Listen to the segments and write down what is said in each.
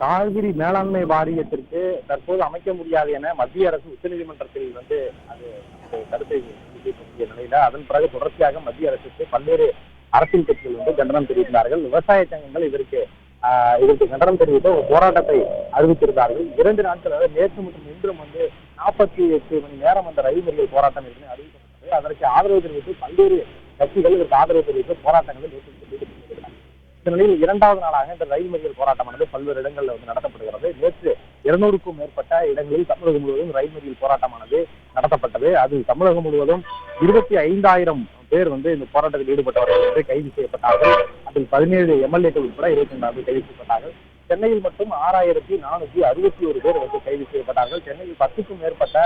காவிரி மேலாண்மை வாரியத்திற்கு தற்போது அமைக்க முடியாது என மத்திய அரசு உச்சநீதிமன்றத்தில் அது கருத்தை தெரிவிக்கக்கூடிய நிலையில அதன் பிறகு தொடர்ச்சியாக மத்திய அரசுக்கு பல்வேறு அரசியல் கட்சிகள் கண்டனம் தெரிவித்தார்கள். விவசாய சங்கங்கள் இதற்கு கண்டனம் தெரிவித்து ஒரு போராட்டத்தை அறிவித்திருந்தார்கள். 2 நாட்கள் நேற்று மற்றும் இன்றும் 48 மணி நேரம் அந்த ரயில் மறியல் போராட்டம் என்று அறிவிக்கப்பட்டது. அதற்கு ஆதரவு தெரிவித்து பல்வேறு கட்சிகள் இதற்கு ஆதரவு தெரிவித்து போராட்டங்களில் ஈடுபட்டிருக்கிறார்கள். இந்த நிலையில் 2வது நாளாக இந்த ரயில் மறியல் போராட்டமானது பல்வேறு இடங்களில் நடத்தப்படுகிறது. நேற்று 200க்கும் மேற்பட்ட இடங்களில் தமிழகம் முழுவதும் ரயில் மறியல் போராட்டமானது நடத்தப்பட்டது. அது தமிழகம் முழுவதும் 25,000 பேர் இந்த போராட்டத்தில் ஈடுபட்டவர்கள் கைது செய்யப்பட்டார்கள். அதில் 17 எம்எல்ஏக்கள் உட்பட 22 கைது செய்யப்பட்டார்கள். சென்னையில் மட்டும் 6,461 பேர் கைது செய்யப்பட்டார்கள். சென்னையில் 10க்கும் மேற்பட்ட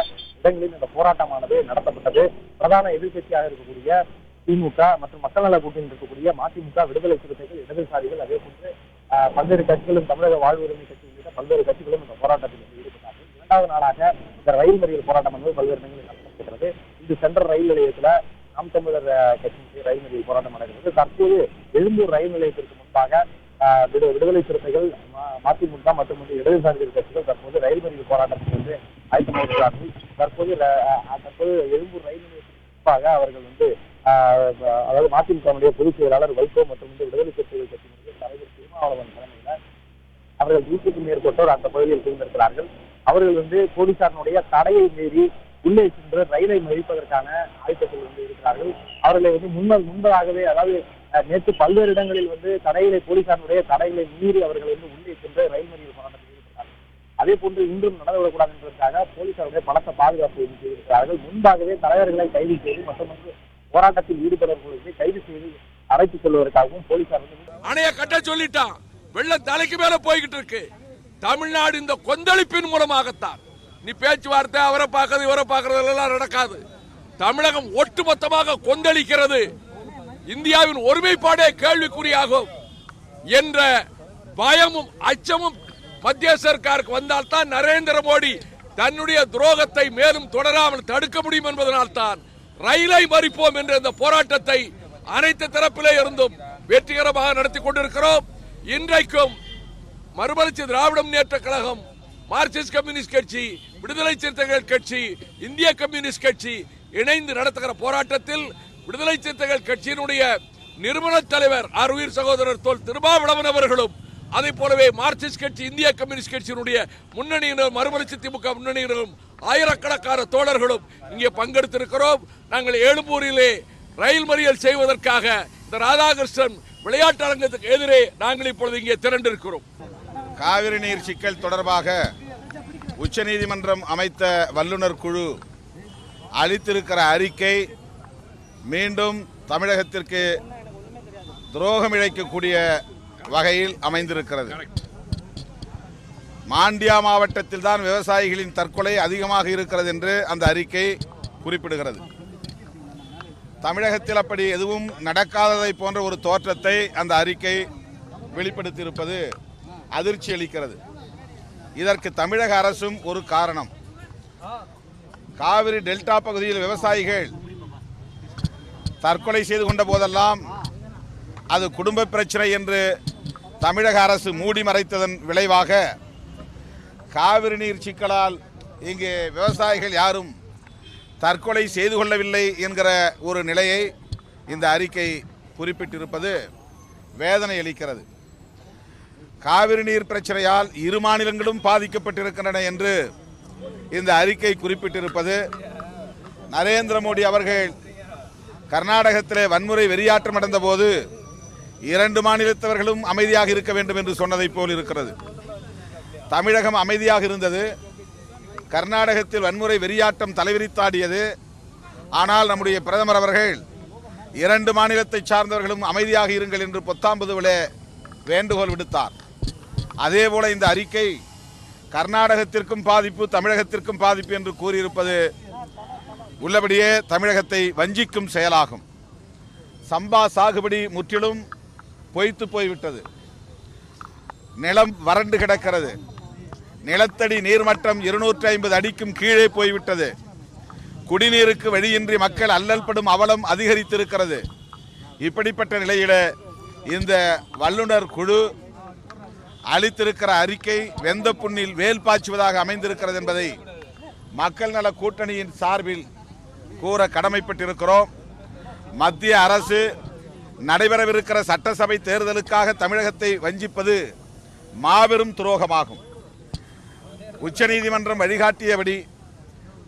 இடங்களில் இந்த போராட்டமானது நடத்தப்பட்டது. பிரதான எதிர்கட்சியாக இருக்கக்கூடிய திமுக மற்றும் மக்கள் நல கூட்டணியில் இருக்கக்கூடிய மதிமுக, விடுதலை சிறுத்தைகள், இடதுசாரிகள், அதே போன்று பல்வேறு கட்சிகளும், தமிழக வாழ்வுரிமை கட்சி உள்ளிட்ட பல்வேறு கட்சிகளும் இந்த போராட்டத்தில் ஈடுபட்டார்கள். 2வது நாளாக இந்த ரயில் மறியல் போராட்டம் பல்வேறு இடங்களில் நடத்தப்படுகிறது. இது சென்ட்ரல் ரயில் நிலையத்தில் நாம் தமிழர் கட்சி ரயில் மறியல் போராட்டம் நடக்கிறது. தற்போது எழும்பூர் ரயில் நிலையத்திற்கு முன்பாக விடுதலை சிறுத்தைகள், மதிமுக மற்றும் இடதுசாரிகள் கட்சிகள் தற்போது ரயில் மறியல் போராட்டத்துக்கு ஆயத்தமாகிறார்கள். தற்போது எழும்பூர் ரயில் நிலையத்திற்கு முன்பாக அவர்கள் அதாவது மதிமுகவுடைய பொதுச் செயலாளர் வைகோ மற்றும் விடுதலை சிறுத்தைகள் கட்சியினுடைய தலைவர் திருமாவளவன் தலைமையில் அவர்கள் 100க்கும் மேற்பட்டோர் அந்த பகுதியில் சேர்ந்திருக்கிறார்கள். அவர்கள் போலீசாரினுடைய தடையை மீறி உள்ளே சென்று ரயிலை மறிப்பதற்கான ஆயத்தத்தில் இருக்கிறார்கள். அவர்களை முன்பதாகவே, அதாவது நேற்று பல்வேறு இடங்களில் போலீசாருடைய தடைகளை மீறி அவர்கள் உள்ளே சென்று ரயில் மறியல் போராட்டத்தில் ஈடுபட்டார்கள். அதே போன்று இன்றும் நடந்துவிடக்கூடாது என்பதற்காக போலீசாருடைய பலத்த பாதுகாப்பு செய்திருக்கிறார்கள். முன்பாகவே தலைவர்களை கைது செய்து மற்றும் போராட்டத்தில் ஈடுபடுவர்களுக்கு கைது செய்து அழைத்துச் செல்வதற்காகவும் போலீசார் அணைய கட்ட சொல்லிட்டான். வெள்ளம் தலைக்கு மேல போய்கிட்டு இருக்கு. தமிழ்நாடு இந்த கொந்தளிப்பின் மூலமாகத்தான். நீ பேச்சுவார்த்தை அவரை பார்க்கறது இவரை பார்க்கறது எல்லாம் நடக்காது. தமிழகம் ஒட்டுமொத்தமாக கொந்தளிக்கிறது. இந்தியாவின் ஒருமைப்பாடே கேள்விக்குறியாகும் என்ற பயமும் அச்சமும் மத்திய சர்க்காருக்கு வந்தால்தான் நரேந்திர மோடி தன்னுடைய துரோகத்தை மேலும் தொடராமல் தடுக்க முடியும் என்பதனால்தான் ரயிலை மறிப்போம் என்ற இந்த போராட்டத்தை அனைத்து தரப்பிலே இருந்தும் வெற்றிகரமாக நடத்தி கொண்டிருக்கிறோம். இன்றைக்கும் மறுமலர்ச்சி திராவிட முன்னேற்ற கழகம், மார்க்சிஸ்ட் கம்யூனிஸ்ட் கட்சி, விடுதலை சிறுத்தைகள் கட்சி, இந்திய கம்யூனிஸ்ட் கட்சி இணைந்து நடத்துகிற போராட்டத்தில் விடுதலை சிறுத்தைகள் கட்சியினுடைய நிறுவன தலைவர் ஆர்வீர் சகோதரர் தோல் திருமாவளவன் அவர்களும், அதே போலவே மார்க்சிஸ்ட் கட்சி, இந்திய கம்யூனிஸ்ட் கட்சியினுடைய முன்னணியினர், மறுமலர்ச்சி திமுக முன்னணியினரும், ஆயிரக்கணக்கான தோழர்களும் இங்கே பங்கெடுத்திருக்கிறோம். நாங்கள் எழும்பூரிலே ரயில் மறியல் செய்வதற்காக இந்த ராதாகிருஷ்ணன் விளையாட்டு அரங்கத்துக்கு எதிரே நாங்கள் இப்பொழுது இங்கே திரண்டிருக்கிறோம். காவிரி நீர் சிக்கல் தொடர்பாக உச்சநீதிமன்றம் அமைத்த வல்லுநர் குழு அளித்திருக்கிற அறிக்கை மீண்டும் தமிழகத்திற்கு துரோகம் இழைக்கக்கூடிய வகையில் அமைந்திருக்கிறது. மாண்டியா மாவட்டத்தில் தான் விவசாயிகளின் தற்கொலை அதிகமாக இருக்கிறது என்று அந்த அறிக்கை குறிப்பிடுகிறது. தமிழகத்தில் அப்படி எதுவும் நடக்காததை போன்ற ஒரு தோற்றத்தை அந்த அறிக்கை வெளிப்படுத்தியிருப்பது அதிர்ச்சி அளிக்கிறது. இதற்கு தமிழக அரசும் ஒரு காரணம். காவிரி டெல்டா பகுதியில் விவசாயிகள் தற்கொலை செய்து கொண்ட போதெல்லாம் அது குடும்ப பிரச்சனை என்று தமிழக அரசு மூடி மறைத்ததன் விளைவாக காவிரி நீர் சிக்கலால் இங்கே விவசாயிகள் யாரும் தற்கொலை செய்து கொள்ளவில்லை என்கிற ஒரு நிலையை இந்த அறிக்கை குறிப்பிட்டிருப்பது வேதனை அளிக்கிறது. காவிரி நீர் பிரச்சனையால் 2 மாநிலங்களும் பாதிக்கப்பட்டிருக்கின்றன என்று இந்த அறிக்கை குறிப்பிட்டிருப்பது, நரேந்திர மோடி அவர்கள் கர்நாடகத்திலே வன்முறை வெறியாட்டம் நடந்த போது 2 மாநிலத்தவர்களும் அமைதியாக இருக்க வேண்டும் என்று சொன்னதை போல் இருக்கிறது. தமிழகம் அமைதியாக இருந்தது. கர்நாடகத்தில் வன்முறை வெறியாட்டம் தலைவிரித்தாடியது. ஆனால் நம்முடைய பிரதமர் அவர்கள் 2 மாநிலத்தை சார்ந்தவர்களும் அமைதியாக இருங்கள் என்று பொத்தாம்பதுவிலே வேண்டுகோள் விடுத்தார். அதேபோல இந்த அறிக்கை கர்நாடகத்திற்கும் பாதிப்பு, தமிழகத்திற்கும் பாதிப்பு என்று கூறியிருப்பது உள்ளபடியே தமிழகத்தை வஞ்சிக்கும் செயலாகும். சம்பா சாகுபடி முற்றிலும் பொய்த்து போய்விட்டது. நிலம் வறண்டு கிடக்கிறது. நிலத்தடி நீர்மட்டம் 250 அடிக்கும் கீழே போய்விட்டது. குடிநீருக்கு வழியின்றி மக்கள் அல்லல்படும் அவலம் அதிகரித்திருக்கிறது. இப்படிப்பட்ட நிலையில இந்த வல்லுநர் குழு அளித்திருக்கிற அறிக்கை வெந்த புண்ணில் வேல் பாய்ச்சுவதாக அமைந்திருக்கிறது என்பதை மக்கள் நல கூட்டணியின் சார்பில் கூற கடமைப்பட்டிருக்கிறோம். மத்திய அரசு நடைபெறவிருக்கிற சட்டசபை தேர்தலுக்காக தமிழகத்தை வஞ்சிப்பது மாபெரும் துரோகமாகும். உச்சநீதிமன்றம் வழிகாட்டியபடி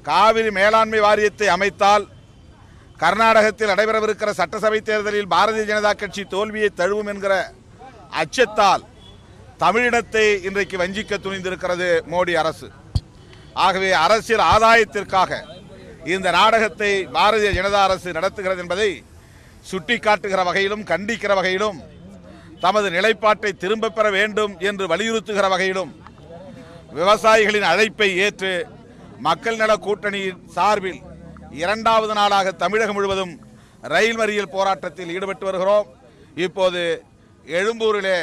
காவிரி மேலாண்மை வாரியத்தை அமைத்தால் கர்நாடகத்தில் நடைபெறவிருக்கிற சட்டசபை தேர்தலில் பாரதிய ஜனதா கட்சி தோல்வியை தழுவும் என்கிற அச்சத்தால் தமிழினத்தை இன்றைக்கு வஞ்சிக்க துணிந்திருக்கிறது மோடி அரசு. ஆகவே அரசியல் ஆதாயத்திற்காக இந்த நாடகத்தை பாரதிய ஜனதா அரசு நடத்துகிறது என்பதை சுட்டிக்காட்டுகிற வகையிலும் கண்டிக்கிற வகையிலும் தமது நிலைப்பாட்டை திரும்ப பெற வேண்டும் என்று வலியுறுத்துகிற வகையிலும் விவசாயிகளின் அழைப்பை ஏற்று மக்கள் நல கூட்டணியின் சார்பில் இரண்டாவது நாளாக தமிழகம் முழுவதும் ரயில் மறியல் போராட்டத்தில் ஈடுபட்டு வருகிறோம். இப்போது எழும்பூரிலே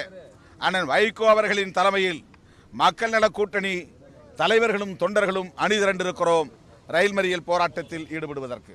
அண்ணன் வைகோ அவர்களின் தலைமையில் மக்கள் நல கூட்டணி தலைவர்களும் தொண்டர்களும் அணிதிரண்டிருக்கிறோம் ரயில் மறியல் போராட்டத்தில் ஈடுபடுவதற்கு.